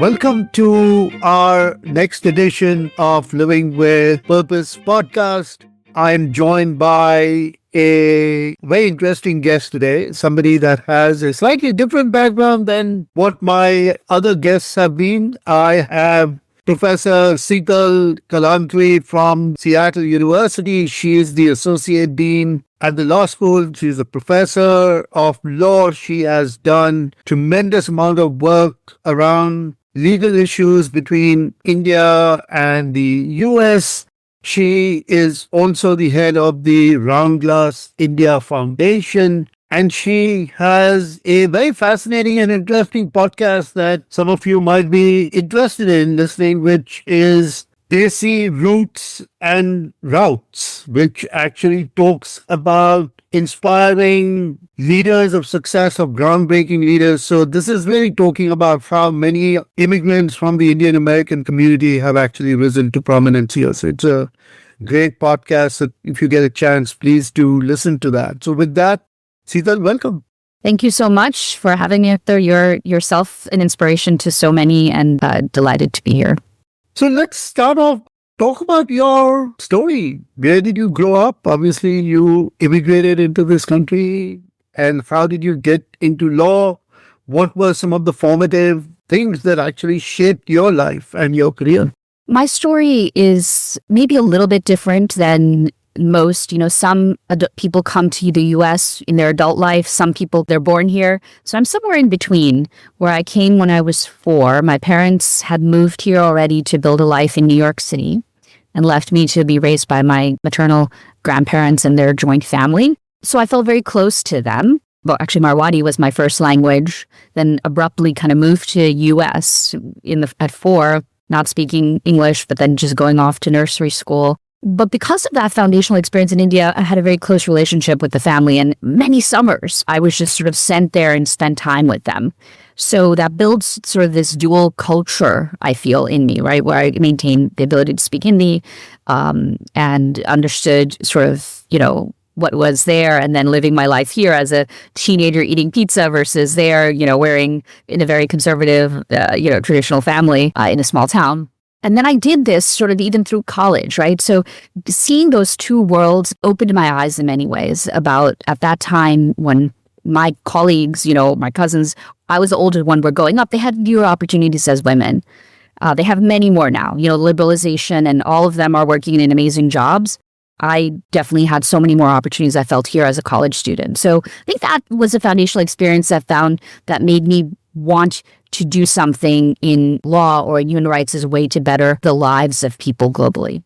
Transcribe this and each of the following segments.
Welcome to our next edition of Living with Purpose podcast. I am joined by a very interesting guest today, somebody that has a slightly different background than what my other guests have been. I have Professor Sital Kalantry from Seattle University. She is the Associate Dean at the law school. She's a professor of law. She has done tremendous amount of work around legal issues between India and the US. She is also the head of the Round Glass India Foundation, and she has a very fascinating and interesting podcast that some of you might be interested in listening, which is Desi Roots and Routes, which actually talks about inspiring leaders of success, of groundbreaking leaders. So this is really talking about how many immigrants from the Indian American community have actually risen to prominence here. So it's a great podcast. So if you get a chance, please do listen to that. So with that, Sital, welcome. Thank you so much for having me, Hector. You're yourself an inspiration to so many, and delighted to be here. So let's start off. Talk about your story. Where did you grow up? Obviously, you immigrated into this country. And how did you get into law? What were some of the formative things that actually shaped your life and your career? My story is maybe a little bit different than most. Some people come to the U.S. in their adult life. Some people, they're born here. So I'm somewhere in between, where I came when I was 4. My parents had moved here already to build a life in New York City and left me to be raised by my maternal grandparents and their joint family. So I felt very close to them. Well, actually, Marwadi was my first language, then abruptly kind of moved to U.S. at 4, not speaking English, but then just going off to nursery school. But because of that foundational experience in India, I had a very close relationship with the family, and many summers I was just sort of sent there and spent time with them. So that builds sort of this dual culture, I feel, in me, right, where I maintain the ability to speak Hindi and understood sort of, what was there, and then living my life here as a teenager eating pizza versus there, wearing in a very conservative, traditional family in a small town. And then I did this sort of even through college, right? So seeing those two worlds opened my eyes in many ways about at that time when my colleagues, my cousins, I was the older one, were growing up, they had fewer opportunities as women. They have many more now, liberalization, and all of them are working in amazing jobs. I definitely had so many more opportunities I felt here as a college student. So I think that was a foundational experience that made me want to do something in law or in human rights as a way to better the lives of people globally.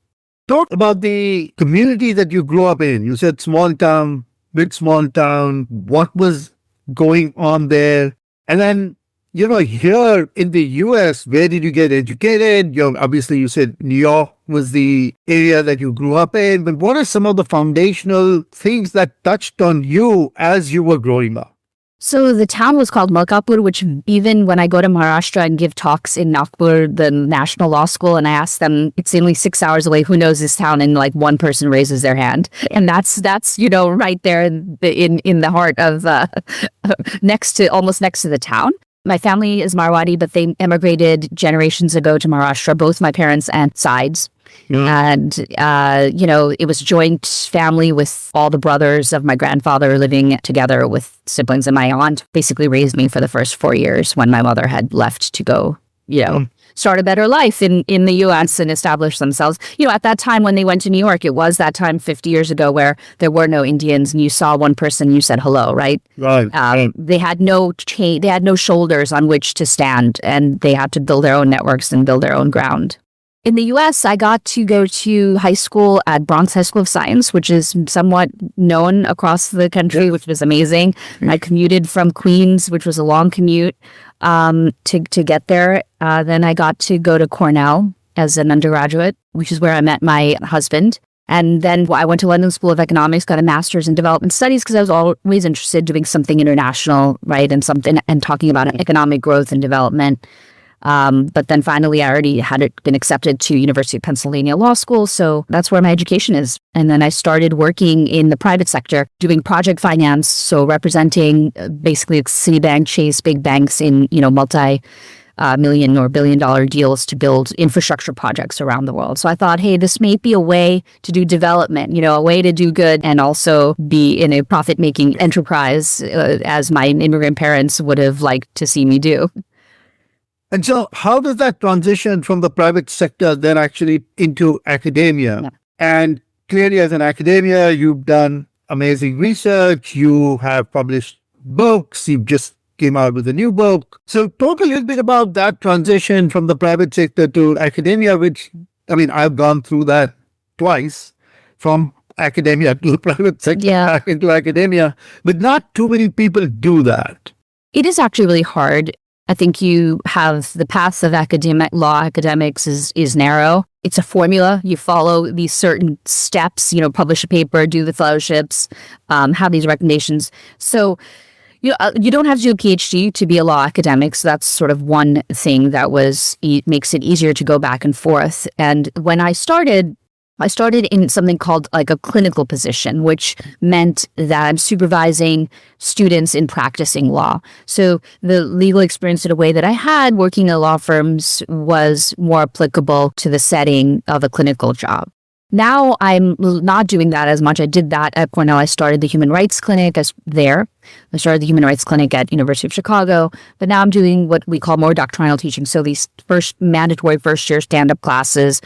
Talk about the community that you grew up in. You said small town, big small town. What was going on there? And then, here in the US, where did you get educated? Obviously, you said New York was the area that you grew up in. But what are some of the foundational things that touched on you as you were growing up? So the town was called Malkapur, which even when I go to Maharashtra and give talks in Nagpur, the National Law School, and I ask them, it's only 6 hours away, who knows this town? And like one person raises their hand. And that's right there in the heart of almost next to the town. My family is Marwadi, but they emigrated generations ago to Maharashtra, both my parents and sides. Yeah. And, it was joint family with all the brothers of my grandfather living together with siblings. And my aunt basically raised me for the first 4 years when my mother had left to go, start a better life in the U.S. and establish themselves. At that time when they went to New York, it was that time 50 years ago where there were no Indians and you saw one person, you said hello, right? Right. They had no they had no shoulders on which to stand, and they had to build their own networks and build their own ground. In the U.S., I got to go to high school at Bronx High School of Science, which is somewhat known across the country, which was amazing. I commuted from Queens, which was a long commute, to get there. Then I got to go to Cornell as an undergraduate, which is where I met my husband. And then I went to London School of Economics, got a master's in development studies because I was always interested in doing something international, right, and talking about economic growth and development. But then finally, I already had been accepted to University of Pennsylvania Law School. So that's where my education is. And then I started working in the private sector, doing project finance. So representing basically Citibank, Chase, big banks in, million or billion-dollar deals to build infrastructure projects around the world. So I thought, hey, this may be a way to do development, a way to do good and also be in a profit-making enterprise, as my immigrant parents would have liked to see me do. And so how does that transition from the private sector then actually into academia? Yeah. And clearly as an academia, you've done amazing research, you have published books, you've just came out with a new book. So talk a little bit about that transition from the private sector to academia, which, I've gone through that twice, from academia to the private sector back into academia, but not too many people do that. It is actually really hard. I think you have the path of academics is narrow. It's a formula. You follow these certain steps, publish a paper, do the fellowships, have these recommendations. So you don't have to do a PhD to be a law academic. So that's sort of one thing that makes it easier to go back and forth. And when I started in something called like a clinical position, which meant that I'm supervising students in practicing law. So the legal experience in a way that I had working in law firms was more applicable to the setting of a clinical job. Now I'm not doing that as much. I did that at Cornell. I started the Human Rights Clinic I started the Human Rights Clinic at University of Chicago, but now I'm doing what we call more doctrinal teaching. So these mandatory first-year stand-up classes,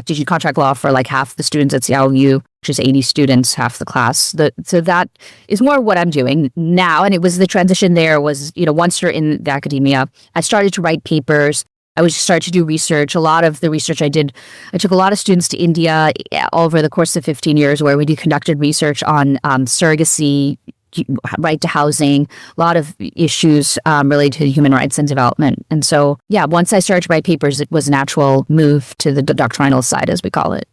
teaching contract law for like half the students at Seattle U, which is 80 students, half the class. So that is more what I'm doing now. And it was the transition there was, once you're in the academia, I started to write papers. I was started to do research. A lot of the research I took a lot of students to India over the course of 15 years where we conducted research on surrogacy, right to housing, a lot of issues related to human rights and development. And so, once I started to write papers, it was a natural move to the doctrinal side, as we call it.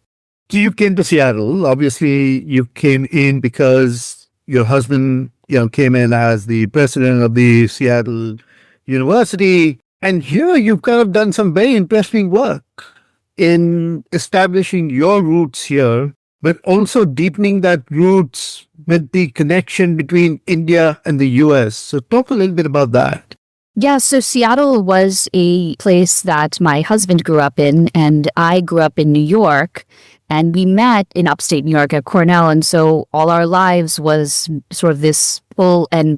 So you came to Seattle. Obviously, you came in because your husband, came in as the president of the Seattle University. And here you've kind of done some very interesting work in establishing your roots here, but also deepening that roots with the connection between India and the US. So talk a little bit about that. Yeah, so Seattle was a place that my husband grew up in, and I grew up in New York, and we met in upstate New York at Cornell. And so all our lives was sort of this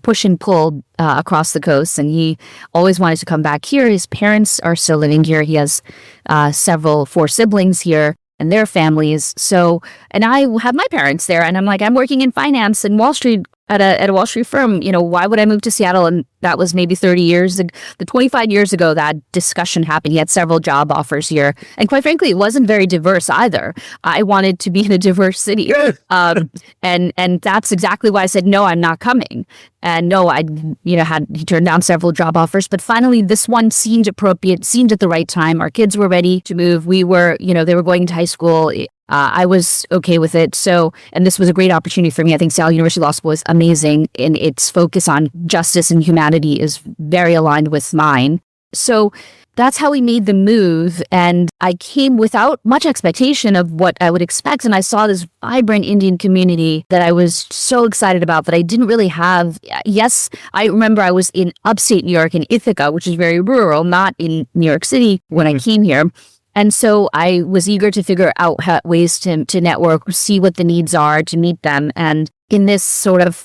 push and pull across the coast. And he always wanted to come back here. His parents are still living here. He has 4 siblings here and their families. So, and I have my parents there, and I'm like, I'm working in finance in Wall Street at a Wall Street firm. Why would I move to Seattle? And that was maybe 25 years ago that discussion happened. He had several job offers here. And quite frankly, it wasn't very diverse either. I wanted to be in a diverse city. Yes. And that's exactly why I said, no, I'm not coming. And no, he turned down several job offers, but finally this one seemed appropriate, seemed at the right time. Our kids were ready to move. We were, they were going to high school. I was okay with it. So, and this was a great opportunity for me. I think Seattle University Law School is amazing, and its focus on justice and humanity is very aligned with mine. So that's how we made the move. And I came without much expectation of what I would expect. And I saw this vibrant Indian community that I was so excited about that I didn't really have. Yes, I remember I was in upstate New York in Ithaca, which is very rural, not in New York City when I came here. And so I was eager to figure out ways to network, see what the needs are, to meet them. And in this sort of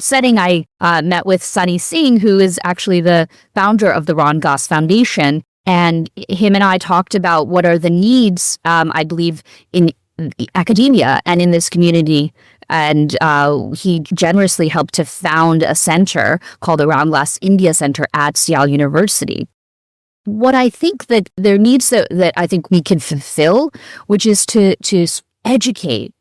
setting, I met with Sunny Singh, who is actually the founder of the Ron Goss Foundation. And him and I talked about what are the needs, I believe, in academia and in this community. And he generously helped to found a center called the Ron Goss India Center at Seattle University. What I think that there needs that I think we can fulfill, which is to educate,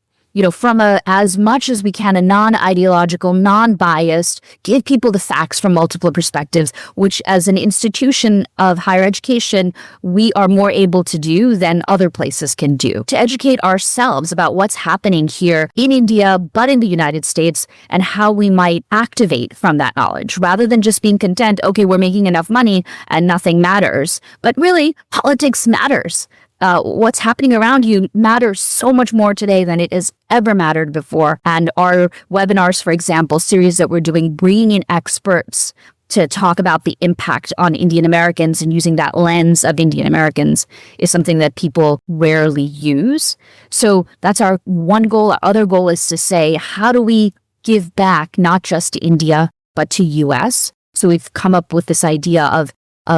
from as much as we can, a non-ideological, non-biased, give people the facts from multiple perspectives, which as an institution of higher education, we are more able to do than other places can do. To educate ourselves about what's happening here in India, but in the United States, and how we might activate from that knowledge, rather than just being content, okay, we're making enough money and nothing matters. But really, politics matters. What's happening around you matters so much more today than it has ever mattered before. And our webinars, for example, series that we're doing, bringing in experts to talk about the impact on Indian Americans and using that lens of Indian Americans is something that people rarely use. So that's our one goal. Our other goal is to say, how do we give back not just to India, but to US? So we've come up with this idea of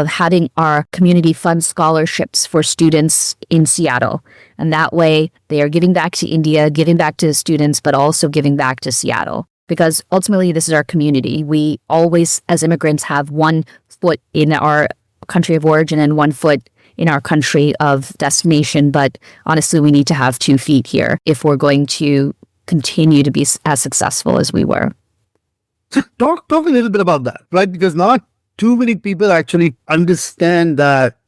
having our community fund scholarships for students in Seattle. And that way they are giving back to India, giving back to students, but also giving back to Seattle. Because ultimately, this is our community. We always, as immigrants, have one foot in our country of origin and one foot in our country of destination. But honestly, we need to have 2 feet here if we're going to continue to be as successful as we were. So talk a little bit about that, right? Because not too many people actually understand that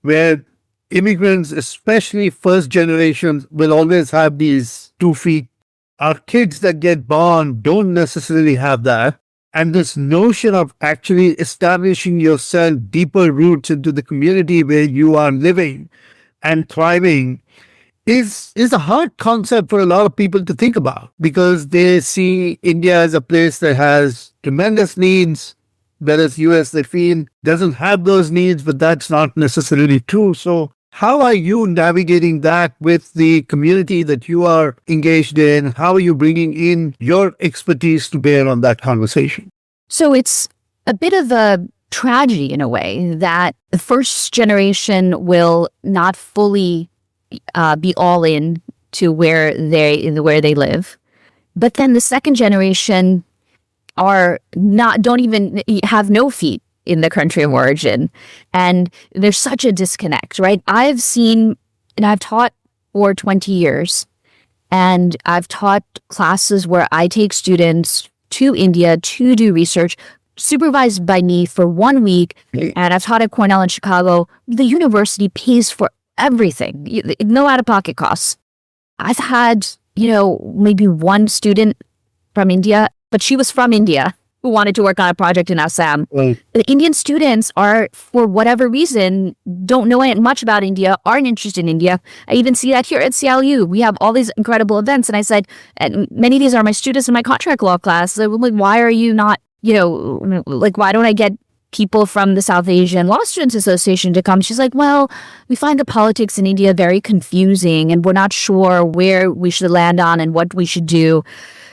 where immigrants, especially first generations, will always have these 2 feet. Our kids that get born don't necessarily have that. And this notion of actually establishing yourself deeper roots into the community where you are living and thriving is a hard concept for a lot of people to think about, because they see India as a place that has tremendous needs, whereas US, they feel, doesn't have those needs, but that's not necessarily true. So how are you navigating that with the community that you are engaged in? How are you bringing in your expertise to bear on that conversation? So it's a bit of a tragedy in a way that the first generation will not fully be all in to where they live, but then the second generation don't even have no feet in the country of origin. And there's such a disconnect, right? I've seen, and I've taught for 20 years, and I've taught classes where I take students to India to do research, supervised by me for 1 week. And I've taught at Cornell in Chicago. The university pays for everything, no out-of-pocket costs. I've had, maybe one student from India, but she was from India, who wanted to work on a project in Assam. The Indian students are, for whatever reason, don't know much about India, aren't interested in India. I even see that here at CLU. We have all these incredible events. And I said, and many of these are my students in my contract law class. So, like, why are you not, why don't I get people from the South Asian Law Students Association to come? She's like, well, we find the politics in India very confusing, and we're not sure where we should land on and what we should do.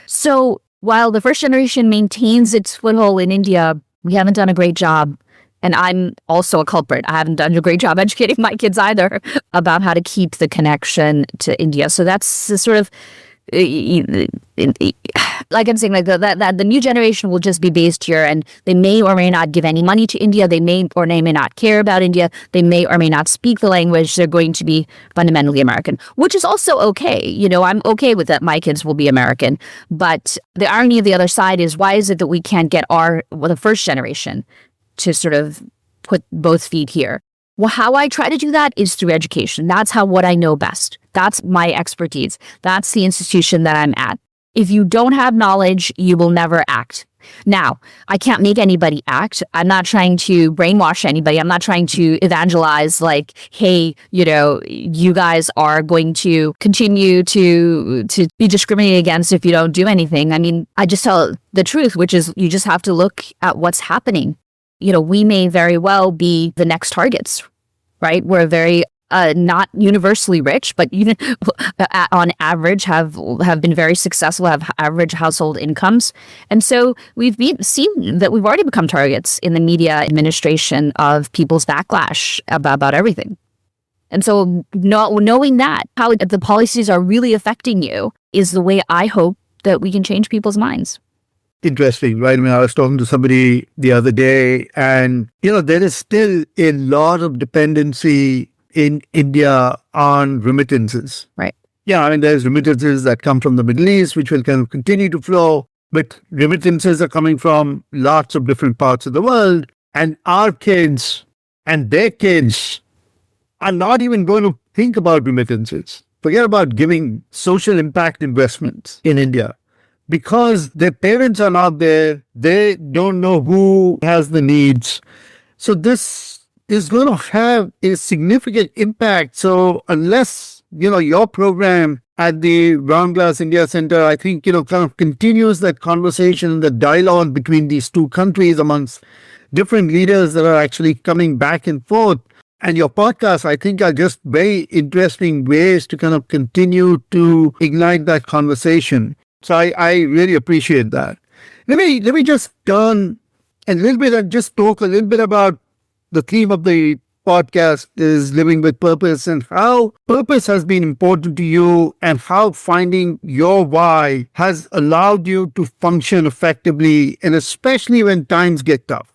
So while the first generation maintains its foothold in India, we haven't done a great job. And I'm also a culprit. I haven't done a great job educating my kids either about how to keep the connection to India. So that's the sort of, like I'm saying, like that the new generation will just be based here, and they may or may not give any money to India. They may or may not care about India. They may or may not speak the language. They're going to be fundamentally American, which is also okay. I'm okay with that. My kids will be American. But the irony of the other side is, why is it that we can't get the first generation to sort of put both feet here? Well, how I try to do that is through education. That's what I know best. That's my expertise. That's the institution that I'm at. If you don't have knowledge, you will never act. Now, I can't make anybody act. I'm not trying to brainwash anybody. I'm not trying to evangelize like, hey, you guys are going to continue to be discriminated against if you don't do anything. I mean, I just tell the truth, which is you just have to look at what's happening. We may very well be the next targets, right? We're very not universally rich, but on average have been very successful, have average household incomes. And so we've seen that we've already become targets in the media administration of people's backlash about everything. And so knowing that, how the policies are really affecting you, is the way I hope that we can change people's minds. Interesting, right? I mean, I was talking to somebody the other day, and, there is still a lot of dependency in India on remittances. Right. Yeah, I mean, there's remittances that come from the Middle East, which will kind of continue to flow, but remittances are coming from lots of different parts of the world, and our kids and their kids are not even going to think about remittances. Forget about giving social impact investments in India. Because their parents are not there, they don't know who has the needs. So this is going to have a significant impact. So unless, your program at the Brown Glass India Center, I think, kind of continues that conversation, the dialogue between these two countries amongst different leaders that are actually coming back and forth. And your podcasts, I think, are just very interesting ways to kind of continue to ignite that conversation. So I really appreciate that. Let me just turn a little bit and just talk a little bit about the theme of the podcast is living with purpose, and how purpose has been important to you, and how finding your why has allowed you to function effectively, and especially when times get tough.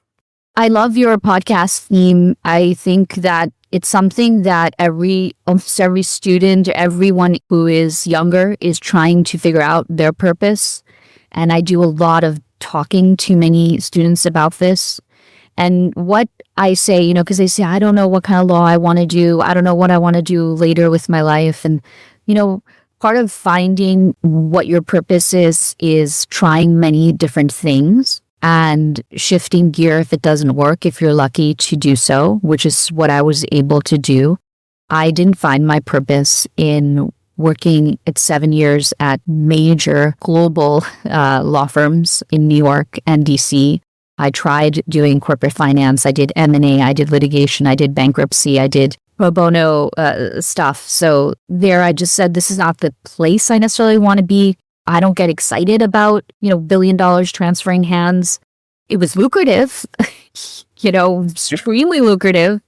I love your podcast theme. I think that it's something that almost every student, everyone who is younger is trying to figure out their purpose. And I do a lot of talking to many students about this. And what I say, because they say, I don't know what kind of law I want to do. I don't know what I want to do later with my life. And, part of finding what your purpose is trying many different things and shifting gear if it doesn't work, if you're lucky to do so, which is what I was able to do. I didn't find my purpose in working at 7 years at major global law firms in New York and DC. I tried doing corporate finance. I did M&A. I did litigation. I did bankruptcy. I did pro bono stuff. So there I just said, this is not the place I necessarily want to be. I don't get excited about, $1 billion transferring hands. It was lucrative, extremely lucrative.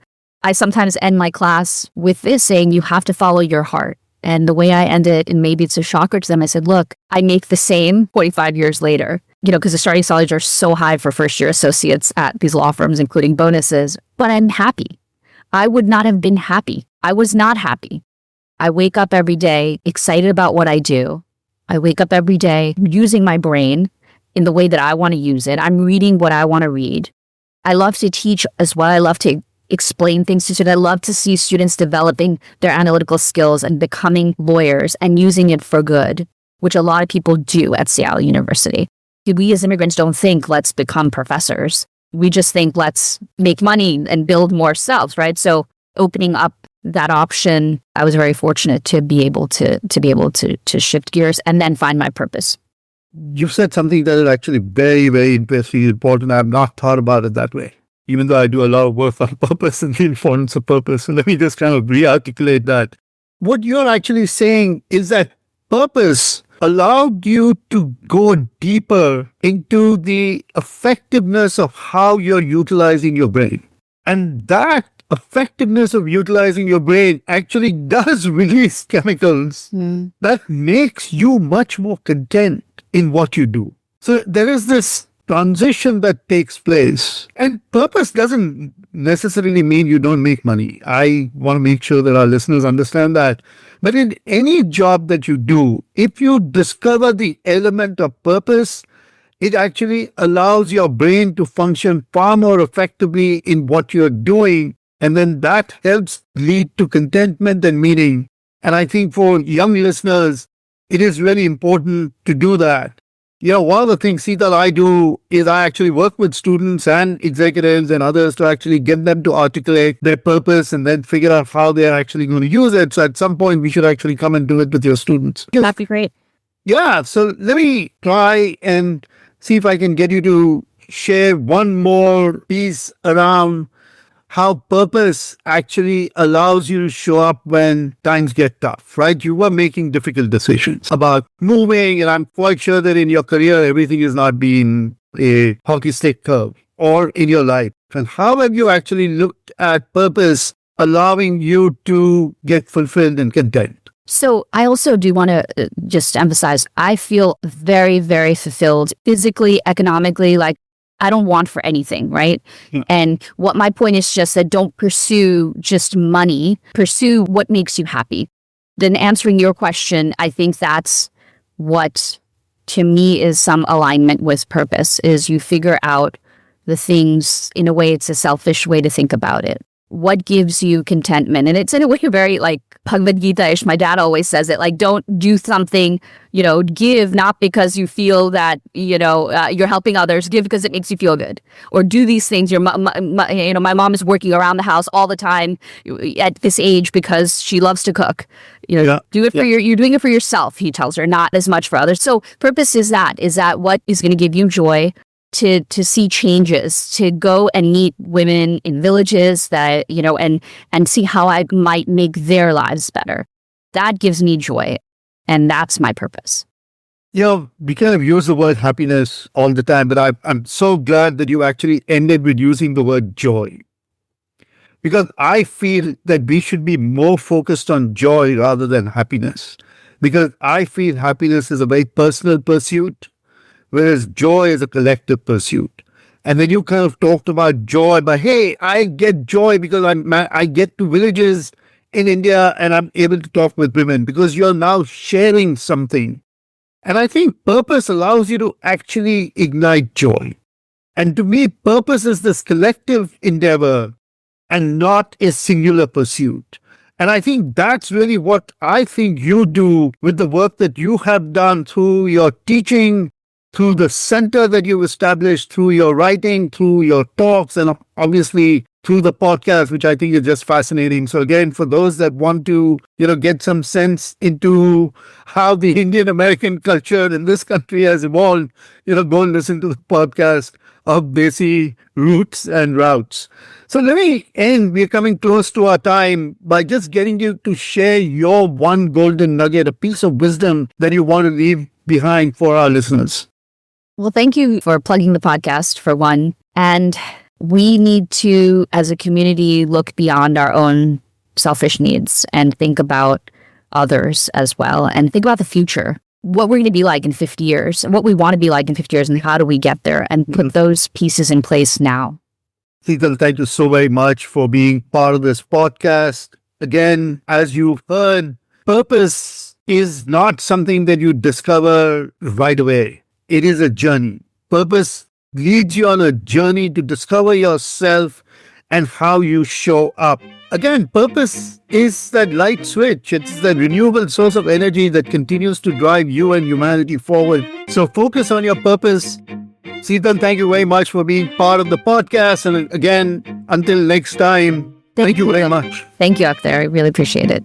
I sometimes end my class with this saying, you have to follow your heart. And the way I end it, and maybe it's a shocker to them, I said, look, I make the same 45 years later, because the starting salaries are so high for first-year associates at these law firms, including bonuses, but I'm happy. I would not have been happy. I was not happy. I wake up every day excited about what I do. I wake up every day using my brain in the way that I want to use it. I'm reading what I want to read. I love to teach as well. I love to explain things to students. I love to see students developing their analytical skills and becoming lawyers and using it for good, which a lot of people do at Seattle University. We as immigrants don't think, let's become professors. We just think, let's make money and build more selves, right? So opening up that option, I was very fortunate to be able to shift gears and then find my purpose. You've said something that is actually very, very interesting and important. I've not thought about it that way, even though I do a lot of work on purpose and the importance of purpose. So let me just kind of re-articulate that. What you're actually saying is that purpose allowed you to go deeper into the effectiveness of how you're utilizing your brain. And that effectiveness of utilizing your brain actually does release chemicals that makes you much more content in what you do. So there is this transition that takes place. And purpose doesn't necessarily mean you don't make money. I want to make sure that our listeners understand that. But in any job that you do, if you discover the element of purpose, it actually allows your brain to function far more effectively in what you're doing. And then that helps lead to contentment and meaning. And I think for young listeners, it is really important to do that. One of the things, Sital, I do is I actually work with students and executives and others to actually get them to articulate their purpose and then figure out how they're actually going to use it. So at some point, we should actually come and do it with your students. That'd be great. Yeah. So let me try and see if I can get you to share one more piece around how purpose actually allows you to show up when times get tough, right? You were making difficult decisions about moving, and I'm quite sure that in your career, everything has not been a hockey stick curve, or in your life. And how have you actually looked at purpose allowing you to get fulfilled and content? So I also do want to just emphasize, I feel very, very fulfilled physically, economically, like I don't want for anything, right? Yeah. And what my point is just that don't pursue just money, pursue what makes you happy. Then answering your question, I think that's what to me is some alignment with purpose, is you figure out the things in a way, it's a selfish way to think about it. What gives you contentment? And it's in a way very like Bhagavad Gita-ish. My dad always says it, like, don't do something, give not because you feel that, you're helping others, give because it makes you feel good. Or do these things. My mom is working around the house all the time at this age because she loves to cook. Do it for you're doing it for yourself, he tells her, not as much for others. So purpose is that what is going to give you joy to see changes, to go and meet women in villages that, and see how I might make their lives better. That gives me joy. And that's my purpose. We kind of use the word happiness all the time, but I'm so glad that you actually ended with using the word joy. Because I feel that we should be more focused on joy rather than happiness. Because I feel happiness is a very personal pursuit, whereas joy is a collective pursuit. And then you kind of talked about joy, but hey, I get joy because I get to villages in India and I'm able to talk with women because you're now sharing something. And I think purpose allows you to actually ignite joy. And to me, purpose is this collective endeavor and not a singular pursuit. And I think that's really what I think you do with the work that you have done through your teaching, through the center that you've established, through your writing, through your talks, and obviously through the podcast, which I think is just fascinating. So again, for those that want to, get some sense into how the Indian American culture in this country has evolved, go and listen to the podcast of Desi Roots and Routes. So let me end. We're coming close to our time by just getting you to share your one golden nugget, a piece of wisdom that you want to leave behind for our listeners. Well, thank you for plugging the podcast, for one. And we need to, as a community, look beyond our own selfish needs and think about others as well, and think about the future, what we're going to be like in 50 years, and what we want to be like in 50 years, and how do we get there, and put those pieces in place now. Sital, thank you so very much for being part of this podcast. Again, as you've heard, purpose is not something that you discover right away. It is a journey. Purpose leads you on a journey to discover yourself and how you show up. Again, purpose is that light switch. It's the renewable source of energy that continues to drive you and humanity forward. So focus on your purpose. Sital, thank you very much for being part of the podcast. And again, until next time, thank you very much. Thank you, Akhtar. I really appreciate it.